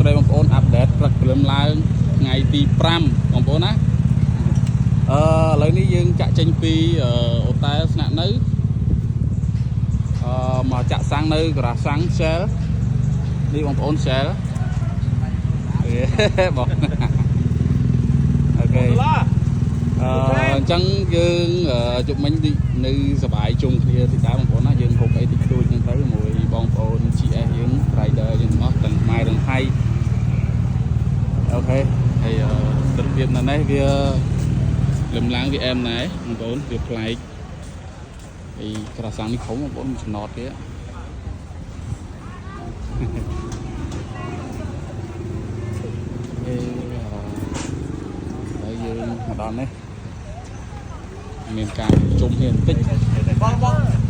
ស្រីបងប្អូនអាប់ដេតព្រឹកព្រលឹមឡើងថ្ងៃទី5បងប្អូនណាឥឡូវនេះយើងចាក់ចេញពីអូតែលស្នាក់នៅមកចាក់សាំងនៅការ៉ាសាំង Shell នេះបងប្អូន Shell បងអូខេអញ្ចឹងយើងជុំមិញនៅសប្បាយជុំគ្នាទីដែរបងប្អូនណាយើងហូបអីតិចតួចហ្នឹងទៅមួយបងប្អូន GS យើង rider យើងអស់ទាំងម៉ែទាំងថៃអូខេហើយទិដ្ឋភាពនៅនេះវាលំឡើងវាអែមណែបងប្អូនវាប្លែកហើយក្រសាំងនេះខំបងប្អូនចំណតគេហើយយើងមកដល់នេះមានការជុំគ្នាបន្តិចបង